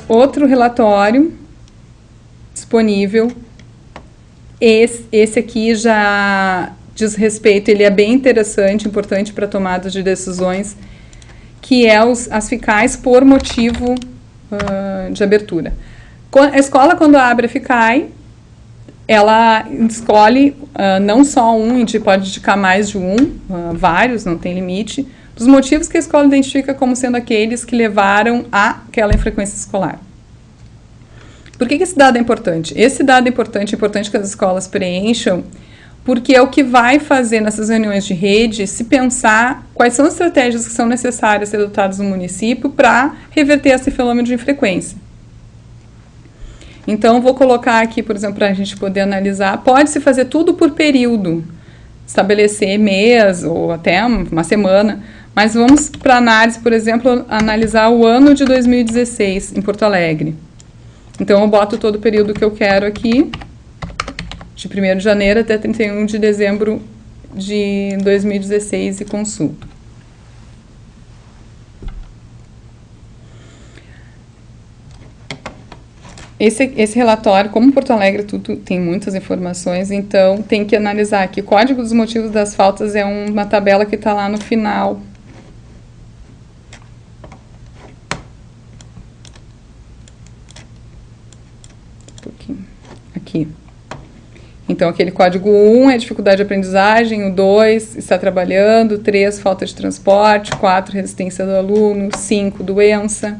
outro relatório disponível. Esse aqui já diz respeito, ele é bem interessante, importante para tomada de decisões, que é as FICAIs por motivo de abertura. A escola, quando abre a FICAI, ela escolhe não só um, a gente pode indicar mais de um, vários, não tem limite, dos motivos que a escola identifica como sendo aqueles que levaram àquela infrequência escolar. Por que esse dado é importante? Esse dado é importante que as escolas preencham, porque é o que vai fazer nessas reuniões de rede se pensar quais são as estratégias que são necessárias ser adotadas no município para reverter esse fenômeno de infrequência. Então, vou colocar aqui, por exemplo, para a gente poder analisar, pode-se fazer tudo por período, estabelecer mês ou até uma semana, mas vamos para análise, por exemplo, analisar o ano de 2016 em Porto Alegre. Então, eu boto todo o período que eu quero aqui, de 1º de janeiro até 31 de dezembro de 2016 e consulto. Esse relatório, como Porto Alegre tudo tem muitas informações, então tem que analisar aqui. O Código dos Motivos das Faltas é uma tabela que está lá no final. Aqui. Então, aquele código 1 é dificuldade de aprendizagem, o 2 está trabalhando, o 3 falta de transporte, 4 resistência do aluno, 5 doença,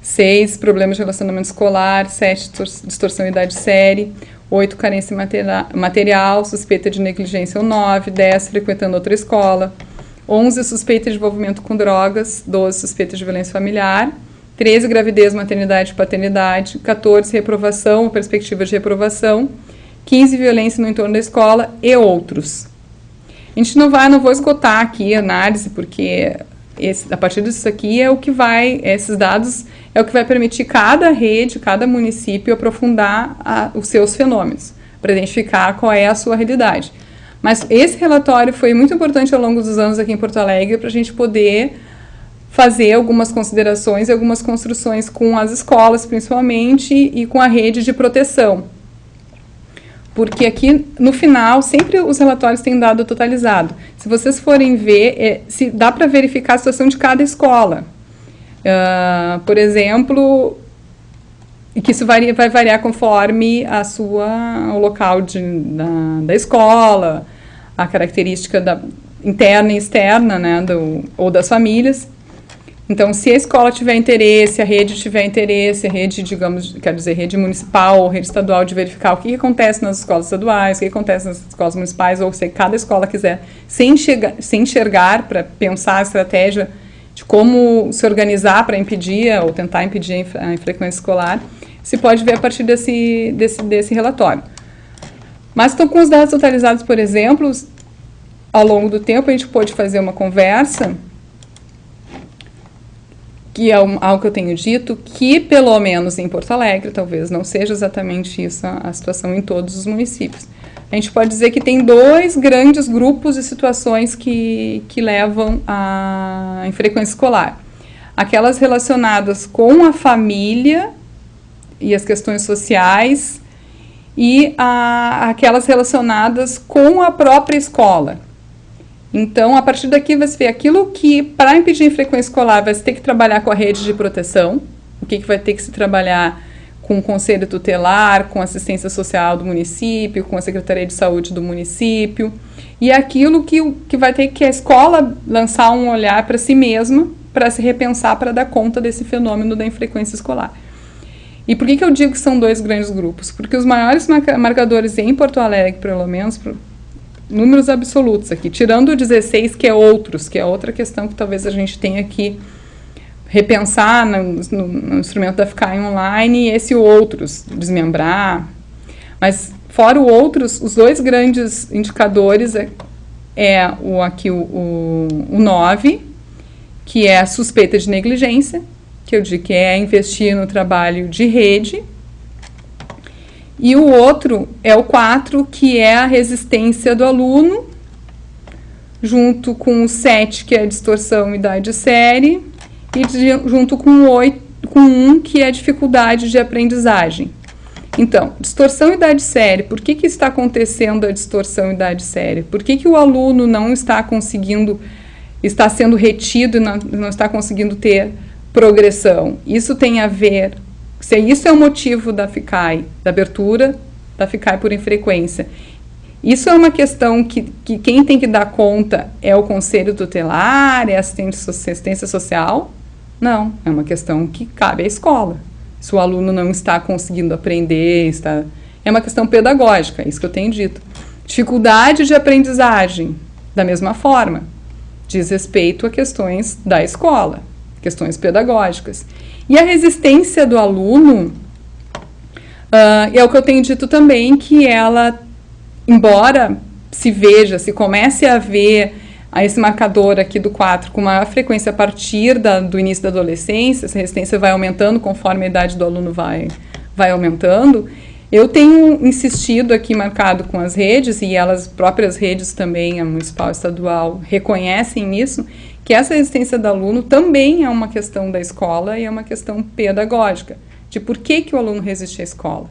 6 problemas de relacionamento escolar, 7 distorção de idade série, 8 carência material, suspeita de negligência ou 9, 10 frequentando outra escola, 11 suspeita de envolvimento com drogas, 12 suspeita de violência familiar, 13 gravidez, maternidade e paternidade, 14 reprovação ou perspectiva de reprovação, 15 violência no entorno da escola e outros. A gente não vou esgotar aqui a análise, porque a partir disso aqui é o que esses dados é o que vai permitir cada rede, cada município aprofundar os seus fenômenos, para identificar qual é a sua realidade. Mas esse relatório foi muito importante ao longo dos anos aqui em Porto Alegre para a gente poder fazer algumas considerações e algumas construções com as escolas, principalmente, e com a rede de proteção. Porque aqui, no final, sempre os relatórios têm dado totalizado. Se vocês forem ver, se dá para verificar a situação de cada escola. Por exemplo, e que isso vai variar conforme o local da escola, a característica interna e externa, né, ou das famílias. Então, se a escola tiver interesse, a rede tiver interesse, a rede, digamos, quer dizer, rede municipal ou rede estadual, de verificar o que acontece nas escolas estaduais, o que acontece nas escolas municipais, ou se cada escola quiser se enxergar para pensar a estratégia de como se organizar para impedir ou tentar impedir a infrequência escolar, se pode ver a partir desse relatório. Mas estão com os dados totalizados, por exemplo, ao longo do tempo a gente pode fazer uma conversa, que é algo que eu tenho dito, que pelo menos em Porto Alegre, talvez não seja exatamente isso a situação em todos os municípios. A gente pode dizer que tem 2 grandes grupos de situações que levam à infrequência escolar. Aquelas relacionadas com a família e as questões sociais e aquelas relacionadas com a própria escola. Então, a partir daqui vai se ver aquilo que, para impedir a infrequência escolar, vai se ter que trabalhar com a rede de proteção, o que vai ter que se trabalhar com o conselho tutelar, com a assistência social do município, com a Secretaria de Saúde do município, e aquilo que vai ter que a escola lançar um olhar para si mesma, para se repensar, para dar conta desse fenômeno da infrequência escolar. E por que eu digo que são 2 grandes grupos? Porque os maiores marcadores em Porto Alegre, pelo menos, números absolutos aqui, tirando o 16, que é outros, que é outra questão que talvez a gente tenha que repensar no instrumento da FICAI online, e esse outros, desmembrar. Mas, fora o outros, os 2 grandes indicadores o 9, que é a suspeita de negligência, que eu digo que é investir no trabalho de rede, e o outro é o 4, que é a resistência do aluno, junto com o 7, que é a distorção idade série, e junto com com um que é dificuldade de aprendizagem. Então, distorção idade séria. Por que está acontecendo a distorção idade séria? Por que o aluno não está conseguindo, está sendo retido e não está conseguindo ter progressão? Isso tem a ver, se isso é o motivo da FICAI, da abertura da FICAI por infrequência. Isso é uma questão que quem tem que dar conta é o conselho tutelar, é a assistência social? Não, é uma questão que cabe à escola. Se o aluno não está conseguindo aprender, é uma questão pedagógica, é isso que eu tenho dito. Dificuldade de aprendizagem, da mesma forma, diz respeito a questões da escola, questões pedagógicas. E a resistência do aluno, é o que eu tenho dito também, que ela, embora se comece a ver esse marcador aqui do 4 com maior frequência a partir do início da adolescência, essa resistência vai aumentando conforme a idade do aluno vai aumentando. Eu tenho insistido aqui, marcado com as redes, e elas próprias redes também, a municipal e estadual, reconhecem isso, que essa resistência do aluno também é uma questão da escola e é uma questão pedagógica, de por que o aluno resiste à escola.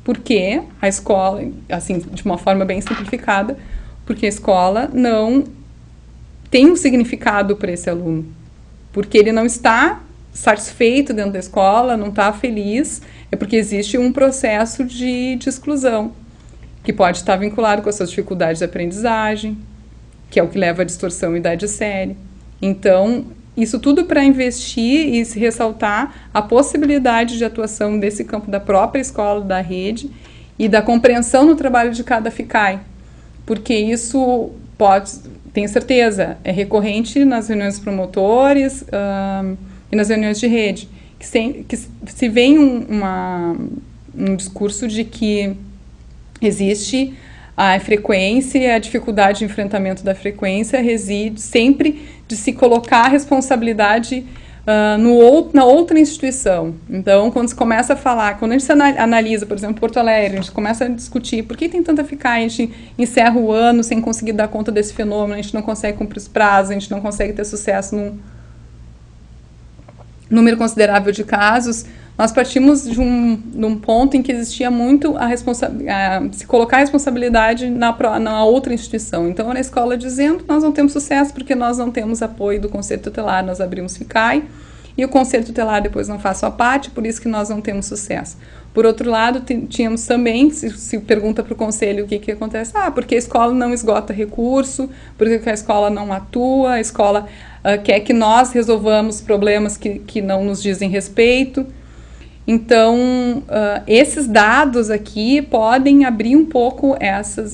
Porque a escola, assim, de uma forma bem simplificada, porque a escola não tem um significado para esse aluno, porque ele não está satisfeito dentro da escola, não está feliz, é porque existe um processo de exclusão, que pode estar vinculado com as suas dificuldades de aprendizagem, que é o que leva à distorção e idade séria. Então, isso tudo para investir e se ressaltar a possibilidade de atuação desse campo da própria escola, da rede, e da compreensão no trabalho de cada FICAI. Porque isso tenho certeza, é recorrente nas reuniões dos promotores e nas reuniões de rede, que se vem um discurso de que existe a frequência e a dificuldade de enfrentamento da frequência reside sempre de se colocar a responsabilidade na outra instituição. Então, quando se começa a falar, quando a gente analisa, por exemplo, Porto Alegre, a gente começa a discutir por que tem tanta FICAI, a gente encerra o ano sem conseguir dar conta desse fenômeno, a gente não consegue cumprir os prazos, a gente não consegue ter sucesso num número considerável de casos. Nós partimos de um ponto em que existia muito se colocar a responsabilidade na outra instituição. Então, na escola dizendo, nós não temos sucesso porque nós não temos apoio do Conselho Tutelar, nós abrimos FICAI, e o Conselho Tutelar depois não faz sua parte, por isso que nós não temos sucesso. Por outro lado, tínhamos também, se pergunta para o Conselho o que acontece, porque a escola não esgota recurso, porque a escola não atua, a escola quer que nós resolvamos problemas que não nos dizem respeito. Então, esses dados aqui podem abrir um pouco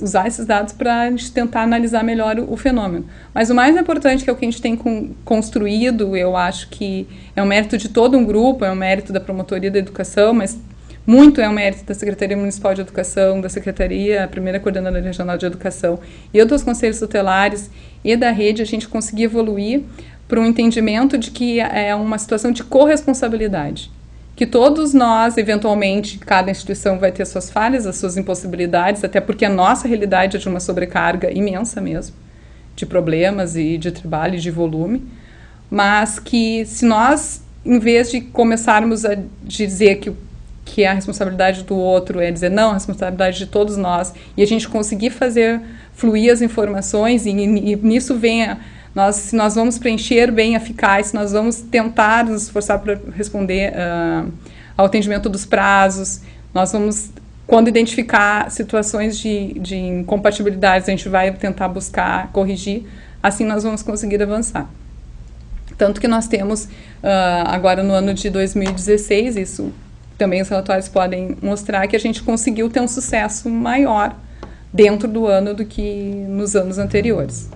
usar esses dados para a gente tentar analisar melhor o fenômeno. Mas o mais importante, que é o que a gente tem construído, eu acho que é um mérito de todo um grupo, é um mérito da Promotoria da Educação, mas muito é um mérito da Secretaria Municipal de Educação, da Secretaria, a primeira Coordenadora Regional de Educação, e dos Conselhos Tutelares e da rede, a gente conseguir evoluir para um entendimento de que é uma situação de corresponsabilidade. Que todos nós, eventualmente, cada instituição vai ter suas falhas, as suas impossibilidades, até porque a nossa realidade é de uma sobrecarga imensa mesmo, de problemas e de trabalho e de volume, mas que se nós, em vez de começarmos a dizer que a responsabilidade do outro é dizer não, a responsabilidade de todos nós, e a gente conseguir fazer fluir as informações, e nisso vem se nós vamos preencher bem a FICAI, se nós vamos tentar nos esforçar para responder ao atendimento dos prazos, nós vamos, quando identificar situações de incompatibilidades, a gente vai tentar buscar corrigir, assim nós vamos conseguir avançar. Tanto que nós temos, agora no ano de 2016, isso também os relatórios podem mostrar, que a gente conseguiu ter um sucesso maior dentro do ano do que nos anos anteriores.